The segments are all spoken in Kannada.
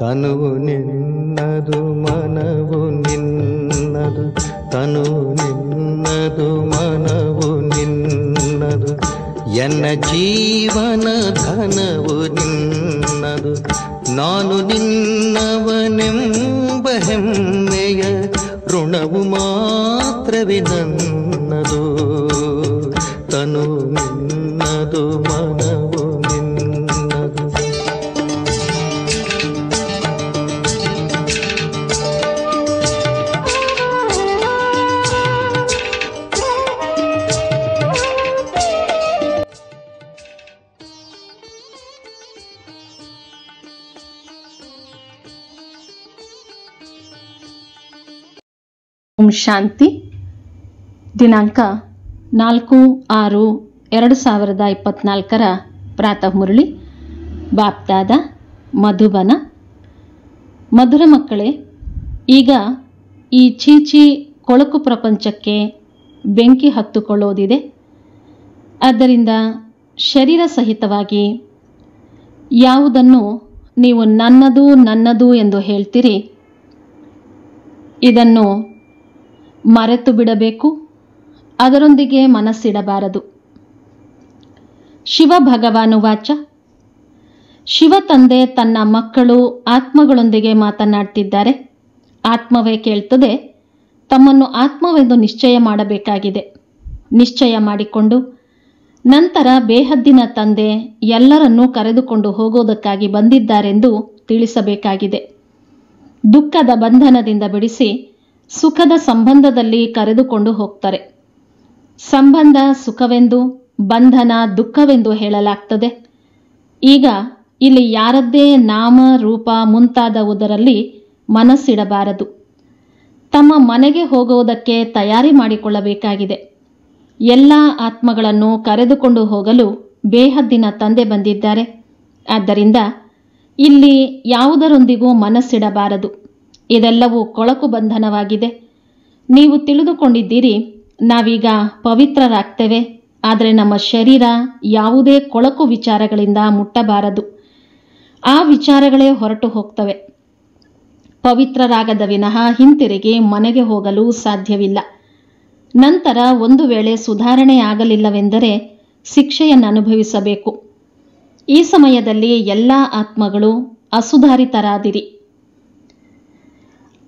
ತನುವು ನಿನ್ನದು ಮನವು ನಿನ್ನದು, ತನುವು ನಿನ್ನದು ಮನವು ನಿನ್ನದು, ಎನ್ನ ಜೀವನ ಧನವು ನಿನ್ನದು. ನಾನು ನಿನ್ನವನೆಂಬ ಹೆಮ್ಮೆಯ ಋಣವು ಮಾತ್ರವೇ ನನ್ನದು. ತನು ನಿನ್ನದು ಮನವು ನಿನ್ನದು. ಓಂ ಶಾಂತಿ. ದಿನಾಂಕ 4/6/2024 ಪ್ರಾತಃ ಮುರಳಿ. ಬಾಪ್ದಾದ ಮಧುಬನ. ಮಧುರ ಮಕ್ಕಳೇ, ಈಗ ಈ ಚೀಚಿ ಕೊಳಕು ಪ್ರಪಂಚಕ್ಕೆ ಬೆಂಕಿ ಹತ್ತುಕೊಳ್ಳೋದಿದೆ. ಆದ್ದರಿಂದ ಶರೀರ ಸಹಿತವಾಗಿ ಯಾವುದನ್ನು ನೀವು ನನ್ನದು ನನ್ನದು ಎಂದು ಹೇಳ್ತೀರಿ, ಇದನ್ನು ಮರೆತು ಬಿಡಬೇಕು, ಅದರೊಂದಿಗೆ ಮನಸ್ಸಿಡಬಾರದು. ಶಿವ ಭಗವಾನು ವಾಚ. ಶಿವ ತಂದೆ ತನ್ನ ಮಕ್ಕಳು ಆತ್ಮಗಳೊಂದಿಗೆ ಮಾತನಾಡ್ತಿದ್ದಾರೆ. ಆತ್ಮವೇ ಕೇಳ್ತದೆ, ತಮ್ಮನ್ನು ಆತ್ಮವೆಂದು ನಿಶ್ಚಯ ಮಾಡಬೇಕಾಗಿದೆ. ನಿಶ್ಚಯ ಮಾಡಿಕೊಂಡು ನಂತರ ಬೇಹದ್ದಿನ ತಂದೆ ಎಲ್ಲರನ್ನೂ ಕರೆದುಕೊಂಡು ಹೋಗೋದಕ್ಕಾಗಿ ಬಂದಿದ್ದಾರೆಂದು ತಿಳಿಸಬೇಕಾಗಿದೆ. ದುಃಖದ ಬಂಧನದಿಂದ ಬಿಡಿಸಿ ಸುಖದ ಸಂಬಂಧದಲ್ಲಿ ಕರೆದುಕೊಂಡು ಹೋಗ್ತಾರೆ. ಸಂಬಂಧ ಸುಖವೆಂದು, ಬಂಧನ ದುಃಖವೆಂದು ಹೇಳಲಾಗ್ತದೆ. ಈಗ ಇಲ್ಲಿ ಯಾರದ್ದೇ ನಾಮ ರೂಪ ಮುಂತಾದವುದರಲ್ಲಿ ಮನಸ್ಸಿಡಬಾರದು. ತಮ್ಮ ಮನೆಗೆ ಹೋಗುವುದಕ್ಕೆ ತಯಾರಿ ಮಾಡಿಕೊಳ್ಳಬೇಕಾಗಿದೆ. ಎಲ್ಲ ಆತ್ಮಗಳನ್ನು ಕರೆದುಕೊಂಡು ಹೋಗಲು ಬೇಹದ್ದಿನ ತಂದೆ ಬಂದಿದ್ದಾರೆ. ಆದ್ದರಿಂದ ಇಲ್ಲಿ ಯಾವುದರೊಂದಿಗೂ ಮನಸ್ಸಿಡಬಾರದು. ಇದೆಲ್ಲವೂ ಕೊಳಕು ಬಂಧನವಾಗಿದೆ. ನೀವು ತಿಳಿದುಕೊಂಡಿದ್ದೀರಿ, ನಾವೀಗ ಪವಿತ್ರರಾಗ್ತೇವೆ, ಆದರೆ ನಮ್ಮ ಶರೀರ ಯಾವುದೇ ಕೊಳಕು ವಿಚಾರಗಳಿಂದ ಮುಟ್ಟಬಾರದು. ಆ ವಿಚಾರಗಳೇ ಹೊರಟು ಹೋಗ್ತವೆ. ಪವಿತ್ರರಾಗದ ವಿನಃ ಹಿಂತಿರುಗಿ ಮನೆಗೆ ಹೋಗಲು ಸಾಧ್ಯವಿಲ್ಲ. ನಂತರ ಒಂದು ವೇಳೆ ಸುಧಾರಣೆ ಆಗಲಿಲ್ಲವೆಂದರೆ ಶಿಕ್ಷೆಯನ್ನು ಅನುಭವಿಸಬೇಕು. ಈ ಸಮಯದಲ್ಲಿ ಎಲ್ಲ ಆತ್ಮಗಳು ಅಸುಧಾರಿತರಾದಿರಿ.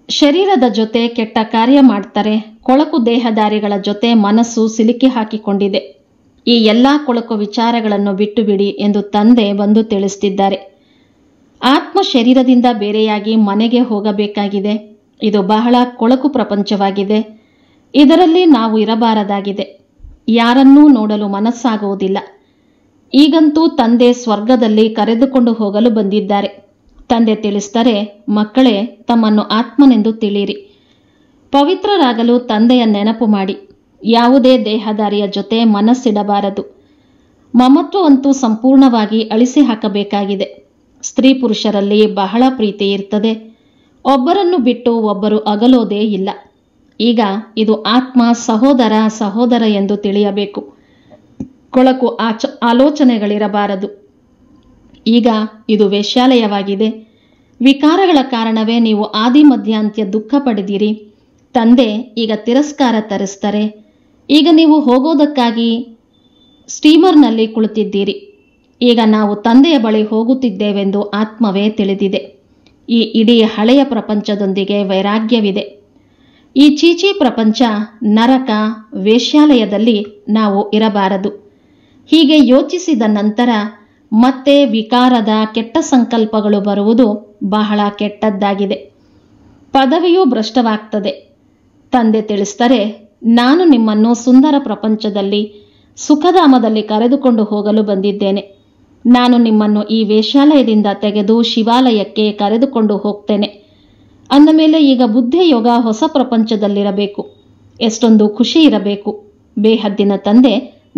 ಶರೀರದ ಜೊತೆ ಕೆಟ್ಟ ಕಾರ್ಯ ಮಾಡ್ತಾರೆ. ಕೊಳಕು ದೇಹದಾರಿಗಳ ಜೊತೆ ಮನಸ್ಸು ಸಿಲುಕಿ ಹಾಕಿಕೊಂಡಿದೆ. ಈ ಎಲ್ಲ ಕೊಳಕು ವಿಚಾರಗಳನ್ನು ಬಿಟ್ಟು ಬಿಡಿ ಎಂದು ತಂದೆ ಬಂದು ತಿಳಿಸ್ತಿದ್ದಾರೆ. ಆತ್ಮ ಶರೀರದಿಂದ ಬೇರೆಯಾಗಿ ಮನೆಗೆ ಹೋಗಬೇಕಾಗಿದೆ. ಇದು ಬಹಳ ಕೊಳಕು ಪ್ರಪಂಚವಾಗಿದೆ. ಇದರಲ್ಲಿ ನಾವು ಇರಬಾರದಾಗಿದೆ. ಯಾರನ್ನೂ ನೋಡಲು ಮನಸ್ಸಾಗುವುದಿಲ್ಲ. ಈಗಂತೂ ತಂದೆ ಸ್ವರ್ಗದಲ್ಲಿ ಕರೆದುಕೊಂಡು ಹೋಗಲು ಬಂದಿದ್ದಾರೆ. ತಂದೆ ತಿಳಿಸ್ತಾರೆ, ಮಕ್ಕಳೇ, ತಮ್ಮನ್ನು ಆತ್ಮನೆಂದು ತಿಳಿಯಿರಿ. ಪವಿತ್ರರಾಗಲು ತಂದೆಯ ನೆನಪು ಮಾಡಿ. ಯಾವುದೇ ದೇಹದಾರಿಯ ಜೊತೆ ಮನಸ್ಸಿಡಬಾರದು. ಮಮತ್ವವಂತೂ ಸಂಪೂರ್ಣವಾಗಿ ಅಳಿಸಿ ಹಾಕಬೇಕಾಗಿದೆ. ಸ್ತ್ರೀ ಪುರುಷರಲ್ಲಿ ಬಹಳ ಪ್ರೀತಿ ಇರ್ತದೆ. ಒಬ್ಬರನ್ನು ಬಿಟ್ಟು ಒಬ್ಬರು ಅಗಲೋದೇ ಇಲ್ಲ. ಈಗ ಇದು ಆತ್ಮ ಸಹೋದರ ಸಹೋದರ ಎಂದು ತಿಳಿಯಬೇಕು. ಕೊಳಕು ಆಲೋಚನೆಗಳಿರಬಾರದು. ಈಗ ಇದು ವೇಶ್ಯಾಲಯವಾಗಿದೆ. ವಿಕಾರಗಳ ಕಾರಣವೇ ನೀವು ಆದಿ ಮಧ್ಯಾಂತ್ಯ ದುಃಖ ಪಡೆದಿರಿ. ತಂದೆ ಈಗ ತಿರಸ್ಕಾರ ತರಿಸ್ತಾರೆ. ಈಗ ನೀವು ಹೋಗೋದಕ್ಕಾಗಿ ಸ್ಟೀಮರ್ನಲ್ಲಿ ಕುಳಿತಿದ್ದೀರಿ. ಈಗ ನಾವು ತಂದೆಯ ಬಳಿ ಹೋಗುತ್ತಿದ್ದೇವೆಂದು ಆತ್ಮವೇ ತಿಳಿದಿದೆ. ಈ ಇಡೀ ಹಳೆಯ ಪ್ರಪಂಚದೊಂದಿಗೆ ವೈರಾಗ್ಯವಿದೆ. ಈ ಚೀಚಿ ಪ್ರಪಂಚ ನರಕ, ವೇಶ್ಯಾಲಯದಲ್ಲಿ ನಾವು ಇರಬಾರದು. ಹೀಗೆ ಯೋಚಿಸಿದ ನಂತರ ಮತ್ತೆ ವಿಕಾರದ ಕೆಟ್ಟ ಸಂಕಲ್ಪಗಳು ಬರುವುದು ಬಹಳ ಕೆಟ್ಟದ್ದಾಗಿದೆ. ಪದವಿಯೂ ಭ್ರಷ್ಟವಾಗ್ತದೆ. ತಂದೆ ತಿಳಿಸ್ತಾರೆ, ನಾನು ನಿಮ್ಮನ್ನು ಸುಂದರ ಪ್ರಪಂಚದಲ್ಲಿ ಸುಖಧಾಮದಲ್ಲಿ ಕರೆದುಕೊಂಡು ಹೋಗಲು ಬಂದಿದ್ದೇನೆ. ನಾನು ನಿಮ್ಮನ್ನು ಈ ವೇಶ್ಯಾಲಯದಿಂದ ತೆಗೆದು ಶಿವಾಲಯಕ್ಕೆ ಕರೆದುಕೊಂಡು ಹೋಗ್ತೇನೆ. ಅಂದ ಮೇಲೆ ಈಗ ಬುದ್ಧಿಯೋಗ ಹೊಸ ಪ್ರಪಂಚದಲ್ಲಿರಬೇಕು. ಎಷ್ಟೊಂದು ಖುಷಿ ಇರಬೇಕು. ಬೇಹದ್ದಿನ ತಂದೆ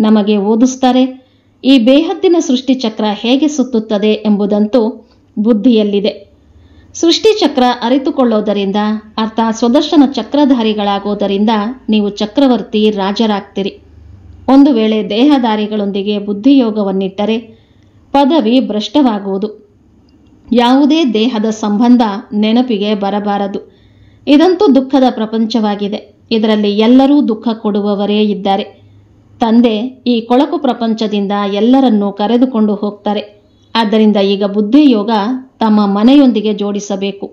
ನಮಗೆ ಓದಿಸ್ತಾರೆ. ಈ ಬೇಹದ್ದಿನ ಸೃಷ್ಟಿಚಕ್ರ ಹೇಗೆ ಸುತ್ತುತ್ತದೆ ಎಂಬುದಂತೂ ಬುದ್ಧಿಯಲ್ಲಿದೆ. ಸೃಷ್ಟಿಚಕ್ರ ಅರಿತುಕೊಳ್ಳೋದರಿಂದ, ಅರ್ಥಾತ್ ಸ್ವದರ್ಶನ ಚಕ್ರಧಾರಿಗಳಾಗೋದರಿಂದ ನೀವು ಚಕ್ರವರ್ತಿ ರಾಜರಾಗ್ತೀರಿ. ಒಂದು ವೇಳೆ ದೇಹಧಾರಿಗಳೊಂದಿಗೆ ಬುದ್ಧಿಯೋಗವನ್ನಿಟ್ಟರೆ ಪದವಿ ಭ್ರಷ್ಟವಾಗುವುದು. ಯಾವುದೇ ದೇಹದ ಸಂಬಂಧ ನೆನಪಿಗೆ ಬರಬಾರದು. ಇದಂತೂ ದುಃಖದ ಪ್ರಪಂಚವಾಗಿದೆ. ಇದರಲ್ಲಿ ಎಲ್ಲರೂ ದುಃಖ ಕೊಡುವವರೇ ಇದ್ದಾರೆ. ತಂದೆ ಈ ಕೊಳಕು ಪ್ರಪಂಚದಿಂದ ಎಲ್ಲರನ್ನೂ ಕರೆದುಕೊಂಡು ಹೋಗ್ತಾರೆ. ಆದ್ದರಿಂದ ಈಗ ಬುದ್ಧಿಯೋಗ ತಮ್ಮ ಮನೆಯೊಂದಿಗೆ ಜೋಡಿಸಬೇಕು.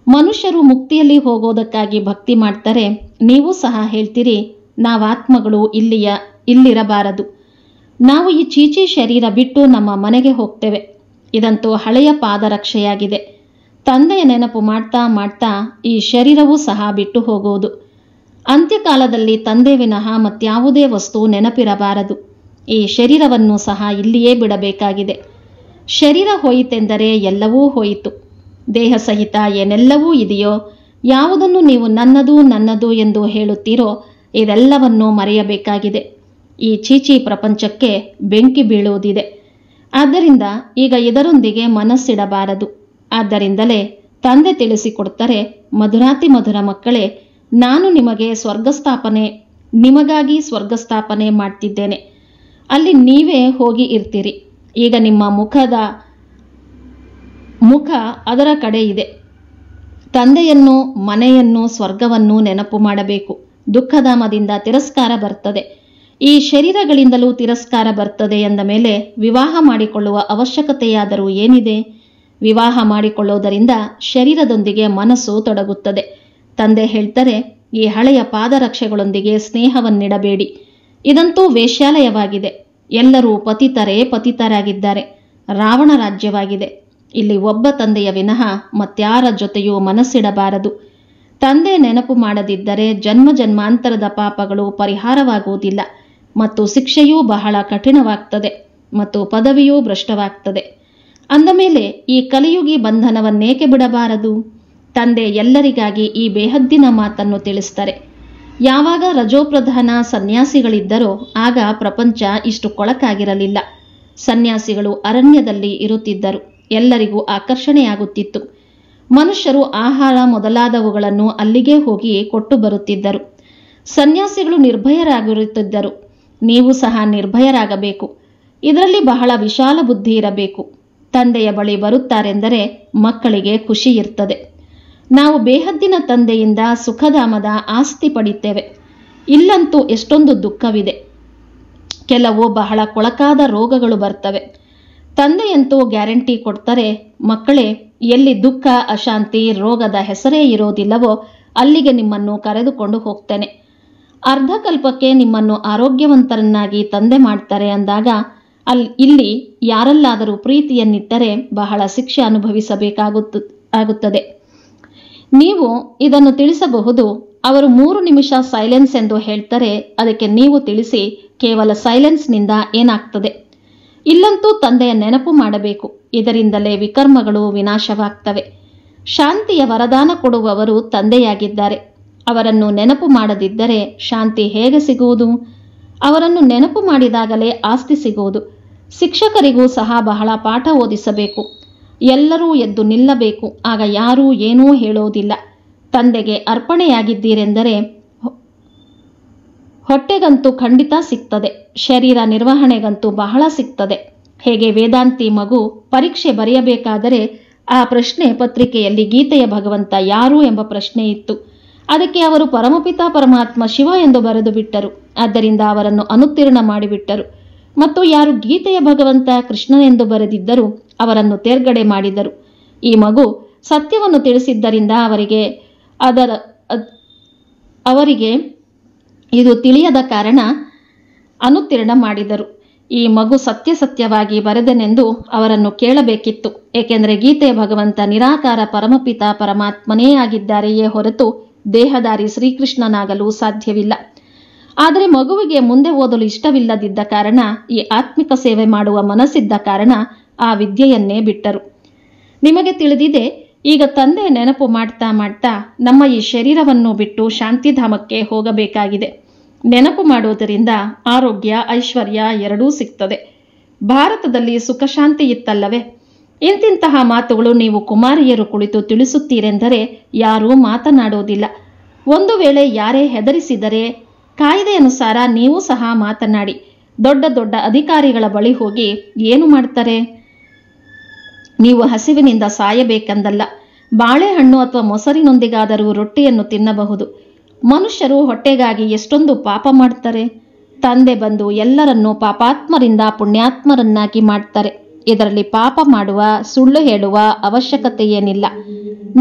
ಮನುಷ್ಯರು ಮುಕ್ತಿಯಲ್ಲಿ ಹೋಗೋದಕ್ಕಾಗಿ ಭಕ್ತಿ ಮಾಡ್ತಾರೆ. ನೀವು ಸಹ ಹೇಳ್ತೀರಿ, ನಾವಾತ್ಮಗಳು ಇಲ್ಲಿರಬಾರದು, ನಾವು ಈ ಚೀಚಿ ಶರೀರ ಬಿಟ್ಟು ನಮ್ಮ ಮನೆಗೆ ಹೋಗ್ತೇವೆ. ಇದಂತೂ ಹಳೆಯ ಪಾದರಕ್ಷೆಯಾಗಿದೆ. ತಂದೆಯ ನೆನಪು ಮಾಡ್ತಾ ಮಾಡ್ತಾ ಈ ಶರೀರವೂ ಸಹ ಬಿಟ್ಟು ಹೋಗುವುದು. ಅಂತ್ಯಕಾಲದಲ್ಲಿ ತಂದೆ ವಿನಃ ಮತ್ಯಾವುದೇ ವಸ್ತು ನೆನಪಿರಬಾರದು. ಈ ಶರೀರವನ್ನು ಸಹ ಇಲ್ಲಿಯೇ ಬಿಡಬೇಕಾಗಿದೆ. ಶರೀರ ಹೋಯಿತೆಂದರೆ ಎಲ್ಲವೂ ಹೋಯಿತು. ದೇಹ ಸಹಿತ ಏನೆಲ್ಲವೂ ಇದೆಯೋ, ಯಾವುದನ್ನು ನೀವು ನನ್ನದು ನನ್ನದು ಎಂದು ಹೇಳುತ್ತೀರೋ ಇದೆಲ್ಲವನ್ನೂ ಮರೆಯಬೇಕಾಗಿದೆ. ಈ ಚೀಚಿ ಪ್ರಪಂಚಕ್ಕೆ ಬೆಂಕಿ ಬೀಳುವುದಿದೆ. ಆದ್ದರಿಂದ ಈಗ ಇದರೊಂದಿಗೆ ಮನಸ್ಸಿಡಬಾರದು. ಆದ್ದರಿಂದಲೇ ತಂದೆ ತಿಳಿಸಿಕೊಡ್ತಾರೆ, ಮಧುರಾತಿ ಮಧುರ ಮಕ್ಕಳೇ, ನಾನು ನಿಮಗಾಗಿ ಸ್ವರ್ಗಸ್ಥಾಪನೆ ಮಾಡ್ತಿದ್ದೇನೆ. ಅಲ್ಲಿ ನೀವೇ ಹೋಗಿ ಇರ್ತೀರಿ. ಈಗ ನಿಮ್ಮ ಮುಖ ಅದರ ಕಡೆ ಇದೆ. ತಂದೆಯನ್ನು, ಮನೆಯನ್ನು, ಸ್ವರ್ಗವನ್ನು ನೆನಪು ಮಾಡಬೇಕು. ದುಃಖಧಾಮದಿಂದ ತಿರಸ್ಕಾರ ಬರ್ತದೆ. ಈ ಶರೀರಗಳಿಂದಲೂ ತಿರಸ್ಕಾರ ಬರ್ತದೆ ಎಂದ ಮೇಲೆ ವಿವಾಹ ಮಾಡಿಕೊಳ್ಳುವ ಅವಶ್ಯಕತೆಯಾದರೂ ಏನಿದೆ? ವಿವಾಹ ಮಾಡಿಕೊಳ್ಳೋದರಿಂದ ಶರೀರದೊಂದಿಗೆ ಮನಸ್ಸು ತೊಡಗುತ್ತದೆ. ತಂದೆ ಹೇಳ್ತಾರೆ, ಈ ಹಳೆಯ ಪಾದರಕ್ಷೆಗಳೊಂದಿಗೆ ಸ್ನೇಹವನ್ನಿಡಬೇಡಿ. ಇದಂತೂ ವೇಶ್ಯಾಲಯವಾಗಿದೆ. ಎಲ್ಲರೂ ಪತಿತರಾಗಿದ್ದಾರೆ. ರಾವಣ ರಾಜ್ಯವಾಗಿದೆ. ಇಲ್ಲಿ ಒಬ್ಬ ತಂದೆಯ ವಿನಃ ಮತ್ಯಾರ ಜೊತೆಯೂ ಮನಸ್ಸಿಡಬಾರದು. ತಂದೆ ನೆನಪು ಮಾಡದಿದ್ದರೆ ಜನ್ಮ ಜನ್ಮಾಂತರದ ಪಾಪಗಳು ಪರಿಹಾರವಾಗುವುದಿಲ್ಲ ಮತ್ತು ಶಿಕ್ಷೆಯೂ ಬಹಳ ಕಠಿಣವಾಗ್ತದೆ ಮತ್ತು ಪದವಿಯೂ ಭ್ರಷ್ಟವಾಗ್ತದೆ. ಅಂದ ಮೇಲೆ ಈ ಕಲಿಯುಗಿ ಬಂಧನವನ್ನೇಕೆ ಬಿಡಬಾರದು? ತಂದೆ ಎಲ್ಲರಿಗಾಗಿ ಈ ಬೇಹದ್ದಿನ ಮಾತನ್ನು ತಿಳಿಸ್ತಾರೆ. ಯಾವಾಗ ರಜೋಪ್ರಧಾನ ಸನ್ಯಾಸಿಗಳಿದ್ದರೋ ಆಗ ಪ್ರಪಂಚ ಇಷ್ಟು ಕೊಳಕಾಗಿರಲಿಲ್ಲ. ಸನ್ಯಾಸಿಗಳು ಅರಣ್ಯದಲ್ಲಿ ಇರುತ್ತಿದ್ದರು. ಎಲ್ಲರಿಗೂ ಆಕರ್ಷಣೆಯಾಗುತ್ತಿತ್ತು. ಮನುಷ್ಯರು ಆಹಾರ ಮೊದಲಾದವುಗಳನ್ನು ಅಲ್ಲಿಗೆ ಹೋಗಿ ಕೊಟ್ಟು ಬರುತ್ತಿದ್ದರು. ಸನ್ಯಾಸಿಗಳು ನಿರ್ಭಯರಾಗಿರುತ್ತಿದ್ದರು. ನೀವು ಸಹ ನಿರ್ಭಯರಾಗಬೇಕು. ಇದರಲ್ಲಿ ಬಹಳ ವಿಶಾಲ ಬುದ್ಧಿ ಇರಬೇಕು. ತಂದೆಯ ಬಳಿ ಬರುತ್ತಾರೆಂದರೆ ಮಕ್ಕಳಿಗೆ ಖುಷಿ ಇರ್ತದೆ. ನಾವು ಬೇಹದ್ದಿನ ತಂದೆಯಿಂದ ಸುಖಧಾಮದ ಆಸ್ತಿ ಪಡಿತೇವೆ. ಇಲ್ಲಂತೂ ಎಷ್ಟೊಂದು ದುಃಖವಿದೆ. ಕೆಲವು ಬಹಳ ಕೊಳಕಾದ ರೋಗಗಳು ಬರ್ತವೆ. ತಂದೆಯಂತೂ ಗ್ಯಾರಂಟಿ ಕೊಡ್ತಾರೆ, ಮಕ್ಕಳೇ, ಎಲ್ಲಿ ದುಃಖ, ಅಶಾಂತಿ, ರೋಗದ ಹೆಸರೇ ಇರೋದಿಲ್ಲವೋ ಅಲ್ಲಿಗೆ ನಿಮ್ಮನ್ನು ಕರೆದುಕೊಂಡು ಹೋಗ್ತೇನೆ. ಅರ್ಧಕಲ್ಪಕ್ಕೆ ನಿಮ್ಮನ್ನು ಆರೋಗ್ಯವಂತರನ್ನಾಗಿ ತಂದೆ ಮಾಡ್ತಾರೆ ಅಂದಾಗ ಇಲ್ಲಿ ಯಾರಲ್ಲಾದರೂ ಪ್ರೀತಿಯನ್ನಿಟ್ಟರೆ ಬಹಳ ಶಿಕ್ಷೆ ಅನುಭವಿಸಬೇಕಾಗುತ್ತದೆ. ನೀವು ಇದನ್ನು ತಿಳಿಸಬಹುದು. ಅವರು 3 ನಿಮಿಷ ಸೈಲೆನ್ಸ್ ಎಂದು ಹೇಳ್ತಾರೆ. ಅದಕ್ಕೆ ನೀವು ತಿಳಿಸಿ, ಕೇವಲ ಸೈಲೆನ್ಸ್ನಿಂದ ಏನಾಗ್ತದೆ? ಇಲ್ಲಂತೂ ತಂದೆಯ ನೆನಪು ಮಾಡಬೇಕು. ಇದರಿಂದಲೇ ವಿಕರ್ಮಗಳು ವಿನಾಶವಾಗ್ತವೆ. ಶಾಂತಿಯ ವರದಾನ ಕೊಡುವವರು ತಂದೆಯಾಗಿದ್ದಾರೆ. ಅವರನ್ನು ನೆನಪು ಮಾಡದಿದ್ದರೆ ಶಾಂತಿ ಹೇಗೆ ಸಿಗುವುದು? ಅವರನ್ನು ನೆನಪು ಮಾಡಿದಾಗಲೇ ಆಸ್ತಿ ಸಿಗುವುದು. ಶಿಕ್ಷಕರಿಗೂ ಸಹ ಬಹಳ ಪಾಠ ಓದಿಸಬೇಕು. ಎಲ್ಲರೂ ಎದ್ದು ನಿಲ್ಲಬೇಕು. ಆಗ ಯಾರೂ ಏನೂ ಹೇಳೋದಿಲ್ಲ. ತಂದೆಗೆ ಅರ್ಪಣೆಯಾಗಿದ್ದೀರೆಂದರೆ ಹೊಟ್ಟೆಗಂತೂ ಖಂಡಿತ ಸಿಗ್ತದೆ. ಶರೀರ ನಿರ್ವಹಣೆಗಂತೂ ಬಹಳ ಸಿಗ್ತದೆ. ಹೇಗೆ ವೇದಾಂತಿ ಮಗು ಪರೀಕ್ಷೆ ಬರೆಯಬೇಕಾದರೆ ಆ ಪ್ರಶ್ನೆ ಪತ್ರಿಕೆಯಲ್ಲಿ ಗೀತೆಯ ಭಗವಂತ ಯಾರು ಎಂಬ ಪ್ರಶ್ನೆ ಇತ್ತು. ಅದಕ್ಕೆ ಅವರು ಪರಮಪಿತ ಪರಮಾತ್ಮ ಶಿವ ಎಂದು ಬರೆದು ಬಿಟ್ಟರು. ಆದ್ದರಿಂದ ಅವರನ್ನು ಅನುತ್ತೀರ್ಣ ಮಾಡಿಬಿಟ್ಟರು. ಮತ್ತು ಯಾರು ಗೀತೆಯ ಭಗವಂತ ಕೃಷ್ಣನೆಂದು ಬರೆದಿದ್ದರು ಅವರನ್ನು ತೇರ್ಗಡೆ ಮಾಡಿದರು. ಈ ಮಗು ಸತ್ಯವನ್ನು ತಿಳಿಸಿದ್ದರಿಂದ ಅವರಿಗೆ ಇದು ತಿಳಿಯದ ಕಾರಣ ಅನುತ್ತೀರ್ಣ ಮಾಡಿದರು. ಈ ಮಗು ಸತ್ಯವಾಗಿ ಬರೆದನೆಂದು ಅವರನ್ನು ಕೇಳಬೇಕಿತ್ತು. ಏಕೆಂದರೆ ಗೀತೆಯ ಭಗವಂತ ನಿರಾಕಾರ ಪರಮಪಿತ ಪರಮಾತ್ಮನೇ ಆಗಿದ್ದಾರೆಯೇ ಹೊರತು ದೇಹಧಾರಿ ಶ್ರೀಕೃಷ್ಣನಾಗಲು ಸಾಧ್ಯವಿಲ್ಲ. ಆದರೆ ಮಗುವಿಗೆ ಮುಂದೆ ಓದಲು ಇಷ್ಟವಿಲ್ಲದಿದ್ದ ಕಾರಣ, ಈ ಆತ್ಮಿಕ ಸೇವೆ ಮಾಡುವ ಮನಸ್ಸಿದ್ದ ಕಾರಣ ಆ ವಿದ್ಯೆಯನ್ನೇ ಬಿಟ್ಟರು. ನಿಮಗೆ ತಿಳಿದಿದೆ, ಈಗ ತಂದೆ ನೆನಪು ಮಾಡ್ತಾ ಮಾಡ್ತಾ ನಮ್ಮ ಈ ಶರೀರವನ್ನು ಬಿಟ್ಟು ಶಾಂತಿಧಾಮಕ್ಕೆ ಹೋಗಬೇಕಾಗಿದೆ. ನೆನಪು ಮಾಡುವುದರಿಂದ ಆರೋಗ್ಯ, ಐಶ್ವರ್ಯ ಎರಡೂ ಸಿಗ್ತದೆ. ಭಾರತದಲ್ಲಿ ಸುಖ ಶಾಂತಿ ಇತ್ತಲ್ಲವೇ? ಇಂತಿಂತಹ ಮಾತುಗಳು ನೀವು ಕುಮಾರಿಯರು ಕುಳಿತು ತಿಳಿಸುತ್ತೀರೆಂದರೆ ಯಾರೂ ಮಾತನಾಡುವುದಿಲ್ಲ. ಒಂದು ವೇಳೆ ಯಾರೇ ಹೆದರಿಸಿದರೆ ಕಾಯ್ದೆ ಅನುಸಾರ ನೀವು ಸಹ ಮಾತನಾಡಿ. ದೊಡ್ಡ ದೊಡ್ಡ ಅಧಿಕಾರಿಗಳ ಬಳಿ ಹೋಗಿ ಏನು ಮಾಡ್ತಾರೆ? ನೀವು ಹಸಿವಿನಿಂದ ಸಾಯಬೇಕೆಂದಲ್ಲ. ಬಾಳೆಹಣ್ಣು ಅಥವಾ ಮೊಸರಿನೊಂದಿಗಾದರೂ ರೊಟ್ಟಿಯನ್ನು ತಿನ್ನಬಹುದು. ಮನುಷ್ಯರು ಹೊಟ್ಟೆಗಾಗಿ ಎಷ್ಟೊಂದು ಪಾಪ ಮಾಡ್ತಾರೆ. ತಂದೆ ಬಂದು ಎಲ್ಲರನ್ನೂ ಪಾಪಾತ್ಮರಿಂದ ಪುಣ್ಯಾತ್ಮರನ್ನಾಗಿ ಮಾಡ್ತಾರೆ. ಇದರಲ್ಲಿ ಪಾಪ ಮಾಡುವ, ಸುಳ್ಳು ಹೇಳುವ ಅವಶ್ಯಕತೆ ಏನಿಲ್ಲ.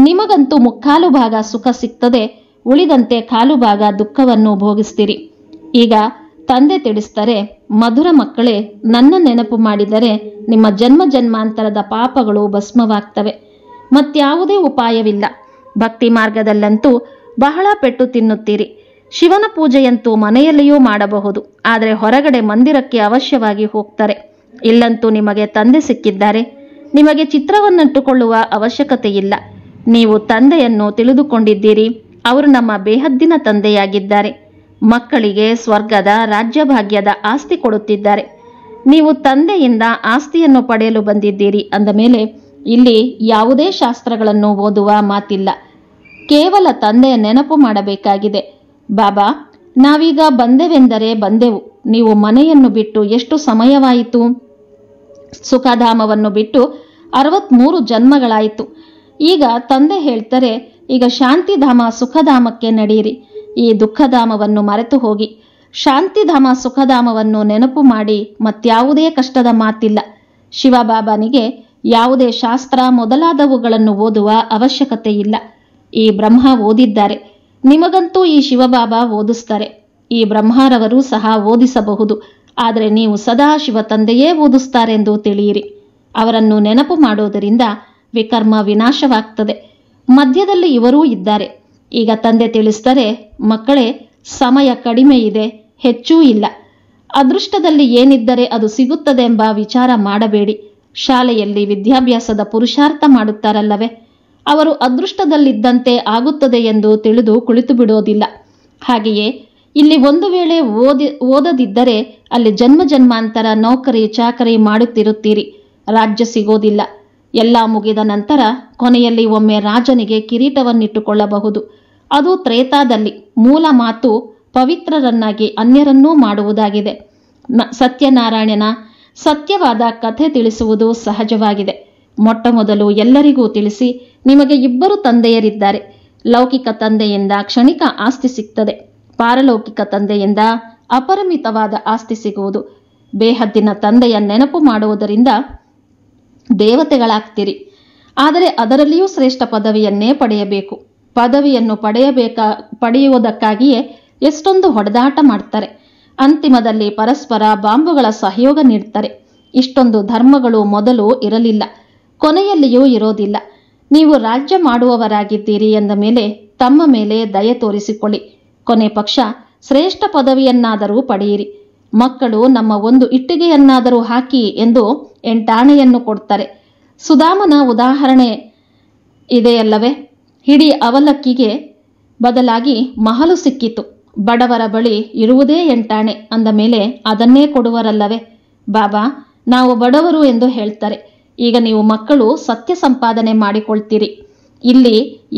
ನಿಮಗಂತೂ ಮುಕ್ಕಾಲು ಭಾಗ ಸುಖ ಸಿಗ್ತದೆ, ಉಳಿದಂತೆ ಕಾಲು ಭಾಗ ದುಃಖವನ್ನು ಭೋಗಿಸ್ತೀರಿ. ಈಗ ತಂದೆ ತಿಳಿಸ್ತಾರೆ, ಮಧುರ ಮಕ್ಕಳೇ, ನನ್ನ ನೆನಪು ಮಾಡಿದರೆ ನಿಮ್ಮ ಜನ್ಮ ಜನ್ಮಾಂತರದ ಪಾಪಗಳು ಭಸ್ಮವಾಗ್ತವೆ. ಮತ್ಯಾವುದೇ ಉಪಾಯವಿಲ್ಲ. ಭಕ್ತಿ ಮಾರ್ಗದಲ್ಲಂತೂ ಬಹಳ ಪೆಟ್ಟು ತಿನ್ನುತ್ತೀರಿ. ಶಿವನ ಪೂಜೆಯಂತೂ ಮನೆಯಲ್ಲಿಯೂ ಮಾಡಬಹುದು, ಆದರೆ ಹೊರಗಡೆ ಮಂದಿರಕ್ಕೆ ಅವಶ್ಯವಾಗಿ ಹೋಗ್ತಾರೆ. ಇಲ್ಲಂತೂ ನಿಮಗೆ ತಂದೆ ಸಿಕ್ಕಿದ್ದಾರೆ. ನಿಮಗೆ ಚಿತ್ರವನ್ನಿಟ್ಟುಕೊಳ್ಳುವ ಅವಶ್ಯಕತೆ ಇಲ್ಲ. ನೀವು ತಂದೆಯನ್ನು ತಿಳಿದುಕೊಂಡಿದ್ದೀರಿ. ಅವರು ನಮ್ಮ ಬೇಹದ್ದಿನ ತಂದೆಯಾಗಿದ್ದಾರೆ. ಮಕ್ಕಳಿಗೆ ಸ್ವರ್ಗದ ರಾಜ್ಯಭಾಗ್ಯದ ಆಸ್ತಿ ಕೊಡುತ್ತಿದ್ದಾರೆ. ನೀವು ತಂದೆಯಿಂದ ಆಸ್ತಿಯನ್ನು ಪಡೆಯಲು ಬಂದಿದ್ದೀರಿ ಅಂದ ಮೇಲೆ ಇಲ್ಲಿ ಯಾವುದೇ ಶಾಸ್ತ್ರಗಳನ್ನು ಓದುವ ಮಾತಿಲ್ಲ. ಕೇವಲ ತಂದೆಯ ನೆನಪು ಮಾಡಬೇಕಾಗಿದೆ. ಬಾಬಾ, ನಾವೀಗ ಬಂದೆವೆಂದರೆ ಬಂದೆವು. ನೀವು ಮನೆಯನ್ನು ಬಿಟ್ಟು ಎಷ್ಟು ಸಮಯವಾಯಿತು? ಸುಖಧಾಮವನ್ನು ಬಿಟ್ಟು 63 ಜನ್ಮಗಳಾಯಿತು. ಈಗ ತಂದೆ ಹೇಳ್ತಾರೆ, ಈಗ ಶಾಂತಿಧಾಮ ಸುಖಧಾಮಕ್ಕೆ ನಡೆಯಿರಿ. ಈ ದುಃಖಧಾಮವನ್ನು ಮರೆತು ಹೋಗಿ ಶಾಂತಿಧಾಮ ಸುಖಧಾಮವನ್ನು ನೆನಪು ಮಾಡಿ. ಮತ್ಯಾವುದೇ ಕಷ್ಟದ ಮಾತಿಲ್ಲ. ಶಿವಬಾಬಾನಿಗೆ ಯಾವುದೇ ಶಾಸ್ತ್ರ ಮೊದಲಾದವುಗಳನ್ನು ಓದುವ ಅವಶ್ಯಕತೆ ಇಲ್ಲ. ಈ ಬ್ರಹ್ಮ ಓದಿದ್ದಾರೆ. ನಿಮಗಂತೂ ಈ ಶಿವಬಾಬಾ ಓದಿಸ್ತಾರೆ. ಈ ಬ್ರಹ್ಮರವರು ಸಹ ಓದಿಸಬಹುದು. ಆದರೆ ನೀವು ಸದಾ ಶಿವ ತಂದೆಯೇ ಓದಿಸ್ತಾರೆಂದು ತಿಳಿಯಿರಿ. ಅವರನ್ನು ನೆನಪು ಮಾಡೋದರಿಂದ ವಿಕರ್ಮ ವಿನಾಶವಾಗ್ತದೆ. ಮಧ್ಯದಲ್ಲಿ ಇವರೂ ಇದ್ದಾರೆ. ಈಗ ತಂದೆ ತಿಳಿಸ್ತಾರೆ, ಮಕ್ಕಳೇ, ಸಮಯ ಕಡಿಮೆ ಇದೆ, ಹೆಚ್ಚೂ ಇಲ್ಲ. ಅದೃಷ್ಟದಲ್ಲಿ ಏನಿದ್ದರೆ ಅದು ಸಿಗುತ್ತದೆ ಎಂಬ ವಿಚಾರ ಮಾಡಬೇಡಿ. ಶಾಲೆಯಲ್ಲಿ ವಿದ್ಯಾಭ್ಯಾಸದ ಪುರುಷಾರ್ಥ ಮಾಡುತ್ತಾರಲ್ಲವೇ, ಅವರು ಅದೃಷ್ಟದಲ್ಲಿದ್ದಂತೆ ಆಗುತ್ತದೆ ಎಂದು ತಿಳಿದು ಕುಳಿತು ಬಿಡೋದಿಲ್ಲ. ಹಾಗೆಯೇ ಇಲ್ಲಿ ಒಂದು ವೇಳೆ ಓದದಿದ್ದರೆ ಅಲ್ಲಿ ಜನ್ಮ ಜನ್ಮಾಂತರ ನೌಕರಿ ಚಾಕರಿ ಮಾಡುತ್ತಿರುತ್ತೀರಿ. ರಾಜ್ಯ ಸಿಗೋದಿಲ್ಲ. ಎಲ್ಲ ಮುಗಿದ ನಂತರ ಕೊನೆಯಲ್ಲಿ ಒಮ್ಮೆ ರಾಜನಿಗೆ ಕಿರೀಟವನ್ನಿಟ್ಟುಕೊಳ್ಳಬಹುದು. ಅದು ತ್ರೇತಾದಲ್ಲಿ. ಮೂಲ ಮಾತು ಪವಿತ್ರರನ್ನಾಗಿ ಅನ್ಯರನ್ನೂ ಮಾಡುವುದಾಗಿದೆ. ಸತ್ಯನಾರಾಯಣನ ಸತ್ಯವಾದ ಕಥೆ ತಿಳಿಸುವುದು ಸಹಜವಾಗಿದೆ. ಮೊಟ್ಟ ಮೊದಲು ಎಲ್ಲರಿಗೂ ತಿಳಿಸಿ, ನಿಮಗೆ 2 ತಂದೆಯರಿದ್ದಾರೆ. ಲೌಕಿಕ ತಂದೆಯಿಂದ ಕ್ಷಣಿಕ ಆಸ್ತಿ ಸಿಗ್ತದೆ. ಪಾರಲೌಕಿಕ ತಂದೆಯಿಂದ ಅಪರಿಮಿತವಾದ ಆಸ್ತಿ ಸಿಗುವುದು. ಬೇಹದ್ದಿನ ತಂದೆಯ ನೆನಪು ಮಾಡುವುದರಿಂದ ದೇವತೆಗಳಾಗ್ತೀರಿ. ಆದರೆ ಅದರಲ್ಲಿಯೂ ಶ್ರೇಷ್ಠ ಪದವಿಯನ್ನೇ ಪಡೆಯಬೇಕು. ಪದವಿಯನ್ನು ಪಡೆಯುವುದಕ್ಕಾಗಿಯೇ ಎಷ್ಟೊಂದು ಹೊಡೆದಾಟ ಮಾಡ್ತಾರೆ. ಅಂತಿಮದಲ್ಲಿ ಪರಸ್ಪರ ಬಾಂಬುಗಳ ಸಹಯೋಗ ನೀಡ್ತಾರೆ. ಇಷ್ಟೊಂದು ಧರ್ಮಗಳು ಮೊದಲು ಇರಲಿಲ್ಲ, ಕೊನೆಯಲ್ಲಿಯೂ ಇರೋದಿಲ್ಲ. ನೀವು ರಾಜ್ಯ ಮಾಡುವವರಾಗಿದ್ದೀರಿ ಎಂದ ಮೇಲೆ ತಮ್ಮ ಮೇಲೆ ದಯೆ ತೋರಿಸಿಕೊಳ್ಳಿ. ಕೊನೆ ಪಕ್ಷ ಶ್ರೇಷ್ಠ ಪದವಿಯನ್ನಾದರೂ ಪಡೆಯಿರಿ. ಮಕ್ಕಳು ನಮ್ಮ ಒಂದು ಇಟ್ಟಿಗೆಯನ್ನಾದರೂ ಹಾಕಿ ಎಂದು 8 ಆಣೆಯನ್ನು ಕೊಡ್ತಾರೆ. ಸುಧಾಮನ ಉದಾಹರಣೆ ಇದೆಯಲ್ಲವೇ? ಹಿಡಿ ಅವಲಕ್ಕಿಗೆ ಬದಲಾಗಿ ಮಹಲು ಸಿಕ್ಕಿತು. ಬಡವರ ಬಳಿ ಇರುವುದೇ 8 ಆಣೆ ಅಂದ ಮೇಲೆ ಅದನ್ನೇ ಕೊಡುವರಲ್ಲವೇ? ಬಾಬಾ, ನಾವು ಬಡವರು ಎಂದು ಹೇಳ್ತಾರೆ. ಈಗ ನೀವು ಮಕ್ಕಳು ಸತ್ಯ ಸಂಪಾದನೆ ಮಾಡಿಕೊಳ್ತೀರಿ. ಇಲ್ಲಿ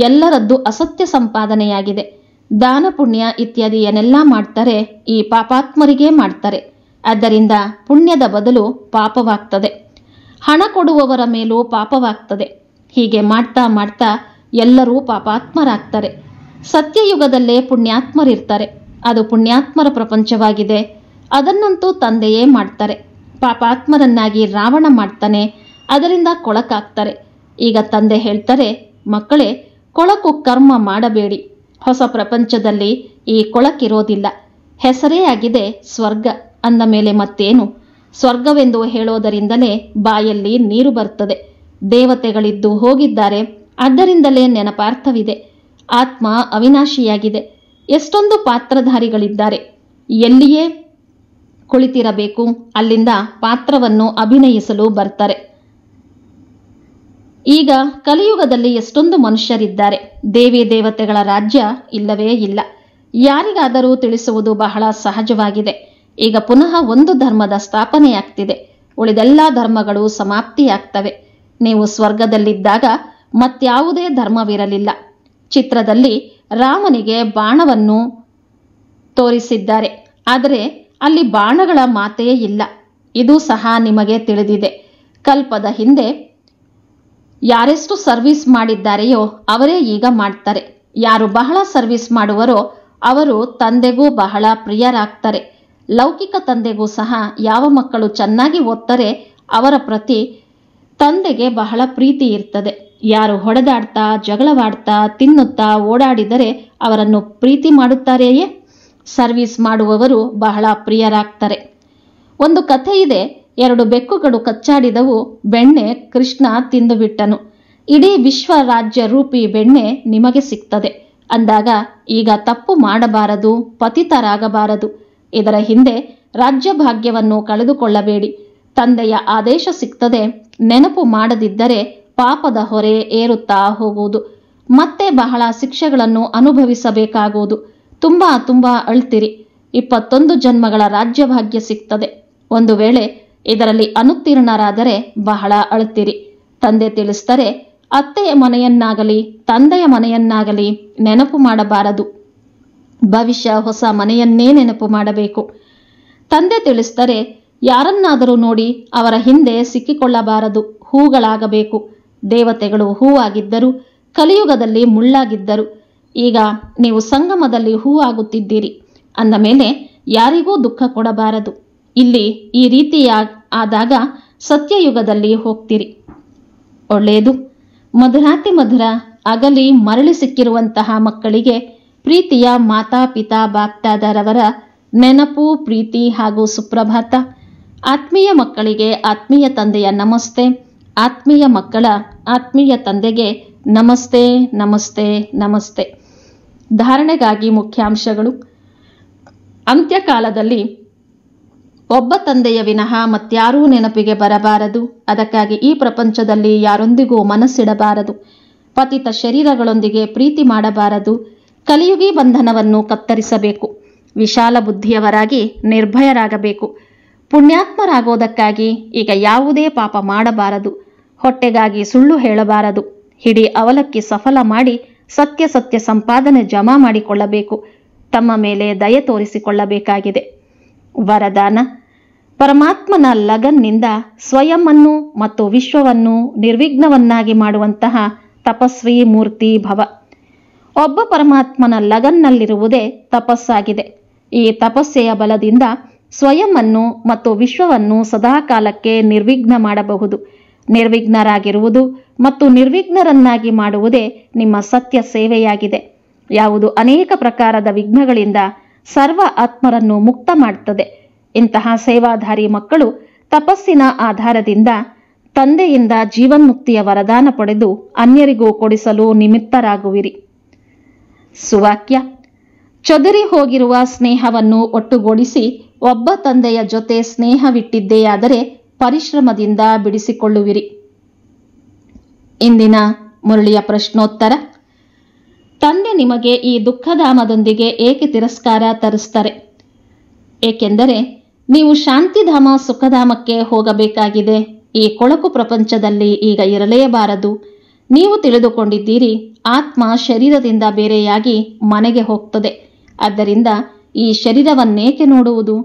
ಎಲ್ಲರದ್ದು ಅಸತ್ಯ ಸಂಪಾದನೆಯಾಗಿದೆ. ದಾನ ಪುಣ್ಯ ಇತ್ಯಾದಿ ಏನೆಲ್ಲ ಮಾಡ್ತಾರೆ, ಈ ಪಾಪಾತ್ಮರಿಗೇ ಮಾಡ್ತಾರೆ. ಆದ್ದರಿಂದ ಪುಣ್ಯದ ಬದಲು ಪಾಪವಾಗ್ತದೆ. ಹಣ ಕೊಡುವವರ ಮೇಲೂ ಪಾಪವಾಗ್ತದೆ. ಹೀಗೆ ಮಾಡ್ತಾ ಮಾಡ್ತಾ ಎಲ್ಲರೂ ಪಾಪಾತ್ಮರಾಗ್ತಾರೆ. ಸತ್ಯಯುಗದಲ್ಲೇ ಪುಣ್ಯಾತ್ಮರಿರ್ತಾರೆ. ಅದು ಪುಣ್ಯಾತ್ಮರ ಪ್ರಪಂಚವಾಗಿದೆ. ಅದನ್ನಂತೂ ತಂದೆಯೇ ಮಾಡ್ತಾರೆ. ಪಾಪಾತ್ಮರನ್ನಾಗಿ ರಾವಣ ಮಾಡ್ತಾನೆ. ಅದರಿಂದ ಕೊಳಕಾಗ್ತಾರೆ. ಈಗ ತಂದೆ ಹೇಳ್ತಾರೆ, ಮಕ್ಕಳೇ, ಕೊಳಕು ಕರ್ಮ ಮಾಡಬೇಡಿ. ಹೊಸ ಪ್ರಪಂಚದಲ್ಲಿ ಈ ಕೊಳಕಿರೋದಿಲ್ಲ. ಹೆಸರೇ ಆಗಿದೆ ಸ್ವರ್ಗ. ಅಂದ ಮೇಲೆ ಮತ್ತೇನು? ಸ್ವರ್ಗವೆಂದು ಹೇಳೋದರಿಂದಲೇ ಬಾಯಲ್ಲಿ ನೀರು ಬರ್ತದೆ. ದೇವತೆಗಳಿದ್ದು ಹೋಗಿದ್ದಾರೆ, ಆದ್ದರಿಂದಲೇ ನೆನಪಾರ್ಥವಿದೆ. ಆತ್ಮ ಅವಿನಾಶಿಯಾಗಿದೆ. ಎಷ್ಟೊಂದು ಪಾತ್ರಧಾರಿಗಳಿದ್ದಾರೆ. ಎಲ್ಲಿಯೇ ಕುಳಿತಿರಬೇಕು, ಅಲ್ಲಿಂದ ಪಾತ್ರವನ್ನು ಅಭಿನಯಿಸಲು ಬರ್ತಾರೆ. ಈಗ ಕಲಿಯುಗದಲ್ಲಿ ಎಷ್ಟೊಂದು ಮನುಷ್ಯರಿದ್ದಾರೆ. ದೇವಿ ದೇವತೆಗಳ ರಾಜ್ಯ ಇಲ್ಲವೇ ಇಲ್ಲ. ಯಾರಿಗಾದರೂ ತಿಳಿಸುವುದು ಬಹಳ ಸಹಜವಾಗಿದೆ. ಈಗ ಪುನಃ ಒಂದು ಧರ್ಮದ ಸ್ಥಾಪನೆಯಾಗ್ತಿದೆ. ಉಳಿದೆಲ್ಲ ಧರ್ಮಗಳು ಸಮಾಪ್ತಿಯಾಗ್ತವೆ. ನೀವು ಸ್ವರ್ಗದಲ್ಲಿದ್ದಾಗ ಮತ್ಯಾವುದೇ ಧರ್ಮವಿರಲಿಲ್ಲ. ಚಿತ್ರದಲ್ಲಿ ರಾಮನಿಗೆ ಬಾಣವನ್ನು ತೋರಿಸಿದ್ದಾರೆ. ಆದರೆ ಅಲ್ಲಿ ಬಾಣಗಳ ಮಾತೇ ಇಲ್ಲ. ಇದು ಸಹ ನಿಮಗೆ ತಿಳಿದಿದೆ. ಕಲ್ಪದ ಹಿಂದೆ ಯಾರೆಷ್ಟು ಸರ್ವಿಸ್ ಮಾಡಿದ್ದಾರೆಯೋ ಅವರೇ ಈಗ ಮಾಡ್ತಾರೆ. ಯಾರು ಬಹಳ ಸರ್ವಿಸ್ ಮಾಡುವರೋ ಅವರು ತಂದೆಗೂ ಬಹಳ ಪ್ರಿಯರಾಗ್ತಾರೆ. ಲೌಕಿಕ ತಂದೆಗೂ ಸಹ ಯಾವ ಮಕ್ಕಳು ಚೆನ್ನಾಗಿ ಓದ್ತಾರೆ ಅವರ ಪ್ರತಿ ತಂದೆಗೆ ಬಹಳ ಪ್ರೀತಿ ಇರ್ತದೆ. ಯಾರು ಹೊಡೆದಾಡ್ತಾ ಜಗಳವಾಡ್ತಾ ತಿನ್ನುತ್ತಾ ಓಡಾಡಿದರೆ ಅವರನ್ನು ಪ್ರೀತಿ ಮಾಡುತ್ತಾರೆಯೇ? ಸರ್ವಿಸ್ ಮಾಡುವವರು ಬಹಳ ಪ್ರಿಯರಾಗ್ತಾರೆ. ಒಂದು ಕಥೆ ಇದೆ. 2 ಬೆಕ್ಕುಗಳು ಕಚ್ಚಾಡಿದವು. ಬೆಣ್ಣೆ ಕೃಷ್ಣ ತಿಂದುಬಿಟ್ಟನು. ಇಡೀ ವಿಶ್ವ ರಾಜ್ಯ ರೂಪಿ ಬೆಣ್ಣೆ ನಿಮಗೆ ಸಿಗ್ತದೆ ಅಂದಾಗ ಈಗ ತಪ್ಪು ಮಾಡಬಾರದು, ಪತಿತರಾಗಬಾರದು. ಇದರ ಹಿಂದೆ ರಾಜ್ಯ ಭಾಗ್ಯವನ್ನು ಕಳೆದುಕೊಳ್ಳಬೇಡಿ. ತಂದೆಯ ಆದೇಶ ಸಿಗ್ತದೆ. ನೆನಪು ಮಾಡದಿದ್ದರೆ ಪಾಪದ ಹೊರೆ ಏರುತ್ತಾ ಹೋಗುವುದು. ಮತ್ತೆ ಬಹಳ ಶಿಕ್ಷೆಗಳನ್ನು ಅನುಭವಿಸಬೇಕಾಗುವುದು. ತುಂಬಾ ಅಳ್ತಿರಿ. 21 ಜನ್ಮಗಳ ರಾಜ್ಯ ಭಾಗ್ಯ ಸಿಗ್ತದೆ. ಒಂದು ವೇಳೆ ಇದರಲ್ಲಿ ಅನುತ್ತೀರ್ಣರಾದರೆ ಬಹಳ ಅಳ್ತಿರಿ. ತಂದೆ ತಿಳಿಸ್ತಾರೆ, ಅತ್ತೆಯ ಮನೆಯನ್ನಾಗಲಿ ತಂದೆಯ ಮನೆಯನ್ನಾಗಲಿ ನೆನಪು ಮಾಡಬಾರದು. ಭವಿಷ್ಯ ಹೊಸ ಮನೆಯನ್ನೇ ನೆನಪು ಮಾಡಬೇಕು. ತಂದೆ ತಿಳಿಸ್ತಾರೆ, ಯಾರನ್ನಾದರೂ ನೋಡಿ ಅವರ ಹಿಂದೆ ಸಿಕ್ಕಿಕೊಳ್ಳಬಾರದು. ಹೂಗಳಾಗಬೇಕು. ದೇವತೆಗಳು ಹೂವಾಗಿದ್ದರು, ಕಲಿಯುಗದಲ್ಲಿ ಮುಳ್ಳಾಗಿದ್ದರು. ಈಗ ನೀವು ಸಂಗಮದಲ್ಲಿ ಹೂವಾಗುತ್ತಿದ್ದೀರಿ ಅಂದ ಮೇಲೆ ಯಾರಿಗೂ ದುಃಖ ಕೊಡಬಾರದು. ಇಲ್ಲಿ ಈ ರೀತಿ ಆದಾಗ ಸತ್ಯಯುಗದಲ್ಲಿ ಹೋಗ್ತೀರಿ. ಒಳ್ಳೆಯದು. ಮಧುರಾತಿ ಮಧುರ ಅಗಲಿ ಮರಳಿ ಸಿಕ್ಕಿರುವಂತಹ ಮಕ್ಕಳಿಗೆ ಪ್ರೀತಿಯ ಮಾತಾಪಿತಾ ಬಾಪ್ದಾದರವರ ನೆನಪು, ಪ್ರೀತಿ ಹಾಗೂ ಸುಪ್ರಭಾತ. ಆತ್ಮೀಯ ಮಕ್ಕಳಿಗೆ ಆತ್ಮೀಯ ತಂದೆಯ ನಮಸ್ತೆ. ಆತ್ಮೀಯ ಮಕ್ಕಳ ಆತ್ಮೀಯ ತಂದೆಗೆ ನಮಸ್ತೆ ನಮಸ್ತೆ ನಮಸ್ತೆ. ಧಾರಣೆಗಾಗಿ ಮುಖ್ಯಾಂಶಗಳು. ಅಂತ್ಯಕಾಲದಲ್ಲಿ ಒಬ್ಬ ತಂದೆಯ ವಿನಃ ಮತ್ಯಾರೂ ನೆನಪಿಗೆ ಬರಬಾರದು. ಅದಕ್ಕಾಗಿ ಈ ಪ್ರಪಂಚದಲ್ಲಿ ಯಾರೊಂದಿಗೂ ಮನಸ್ಸಿಡಬಾರದು. ಪತಿತ ಶರೀರಗಳೊಂದಿಗೆ ಪ್ರೀತಿ ಮಾಡಬಾರದು. ಕಲಿಯುಗಿ ಬಂಧನವನ್ನು ಕತ್ತರಿಸಬೇಕು. ವಿಶಾಲ ಬುದ್ಧಿಯವರಾಗಿ ನಿರ್ಭಯರಾಗಬೇಕು. ಪುಣ್ಯಾತ್ಮರಾಗೋದಕ್ಕಾಗಿ ಈಗ ಯಾವುದೇ ಪಾಪ ಮಾಡಬಾರದು. ಹೊಟ್ಟೆಗಾಗಿ ಸುಳ್ಳು ಹೇಳಬಾರದು. ಹಿಡಿ ಅವಲಕ್ಕಿ ಸಫಲ ಮಾಡಿ ಸತ್ಯ ಸಂಪಾದನೆ ಜಮಾ ಮಾಡಿಕೊಳ್ಳಬೇಕು. ತಮ್ಮ ಮೇಲೆ ದಯೆ ತೋರಿಸಿಕೊಳ್ಳಬೇಕಾಗಿದೆ. ವರದಾನ: ಪರಮಾತ್ಮನ ಲಗನ್ನಿಂದ ಸ್ವಯಂವನ್ನು ಮತ್ತು ವಿಶ್ವವನ್ನು ನಿರ್ವಿಘ್ನವನ್ನಾಗಿ ಮಾಡುವಂತಹ ತಪಸ್ವಿ ಮೂರ್ತಿ ಭವ. ಒಬ್ಬ ಪರಮಾತ್ಮನ ಲಗನ್ನಲ್ಲಿರುವುದೇ ತಪಸ್ಸಾಗಿದೆ. ಈ ತಪಸ್ಸೆಯ ಬಲದಿಂದ ಸ್ವಯಂವನ್ನು ಮತ್ತು ವಿಶ್ವವನ್ನು ಸದಾಕಾಲಕ್ಕೆ ನಿರ್ವಿಘ್ನ ಮಾಡಬಹುದು. ನಿರ್ವಿಘ್ನರಾಗಿರುವುದು ಮತ್ತು ನಿರ್ವಿಘ್ನರನ್ನಾಗಿ ಮಾಡುವುದೇ ನಿಮ್ಮ ಸತ್ಯ ಸೇವೆಯಾಗಿದೆ. ಯಾವುದು ಅನೇಕ ಪ್ರಕಾರದ ವಿಘ್ನಗಳಿಂದ ಸರ್ವ ಆತ್ಮರನ್ನು ಮುಕ್ತ ಮಾಡುತ್ತದೆ. ಇಂತಹ ಸೇವಾಧಾರಿ ಮಕ್ಕಳು ತಪಸ್ಸಿನ ಆಧಾರದಿಂದ ತಂದೆಯಿಂದ ಜೀವನ್ಮುಕ್ತಿಯ ವರದಾನ ಪಡೆದು ಅನ್ಯರಿಗೂ ಕೊಡಿಸಲು ನಿಮಿತ್ತರಾಗುವಿರಿ. ಸುವಾಕ್ಯ: ಚದುರಿ ಹೋಗಿರುವ ಸ್ನೇಹವನ್ನು ಒಟ್ಟುಗೂಡಿಸಿ ಒಬ್ಬ ತಂದೆಯ ಜೊತೆ ಸ್ನೇಹವಿಟ್ಟಿದ್ದೆಯಾದರೆ ಪರಿಶ್ರಮದಿಂದ ಬಿಡಿಸಿಕೊಳ್ಳುವಿರಿ. ಇಂದಿನ ಮುರಳಿಯ ಪ್ರಶ್ನೋತ್ತರ: ತಂದೆ ನಿಮಗೆ ಈ ದುಃಖಧಾಮದೊಂದಿಗೆ ಏಕೆ ತಿರಸ್ಕಾರ ತರಿಸ್ತಾರೆ? ಏಕೆಂದರೆ ನೀವು ಶಾಂತಿಧಾಮ ಸುಖಧಾಮಕ್ಕೆ ಹೋಗಬೇಕಾಗಿದೆ. ಈ ಕೊಳಕು ಪ್ರಪಂಚದಲ್ಲಿ ಈಗ ಇರಲೇಬಾರದು. ನೀವು ತಿಳಿದುಕೊಂಡಿದ್ದೀರಿ, ಆತ್ಮ ಶರೀರದಿಂದ ಬೇರೆಯಾಗಿ ಮನೆಗೆ ಹೋಗ್ತದೆ. ಆದ್ದರಿಂದ ಈ ಶರೀರವನ್ನೇಕೆ ನೋಡುವುದು?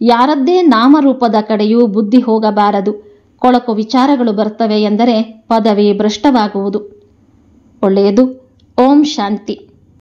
ಯಾರದ್ದೇ ನಾಮರೂಪದ ಕಡೆಯೂ ಬುದ್ಧಿ ಹೋಗಬಾರದು. ಕೊಳಕು ವಿಚಾರಗಳು ಬರ್ತವೆ ಎಂದರೆ ಪದವಿ ಭ್ರಷ್ಟವಾಗುವುದು. ಒಳ್ಳೆಯದು. ಓಂ ಶಾಂತಿ.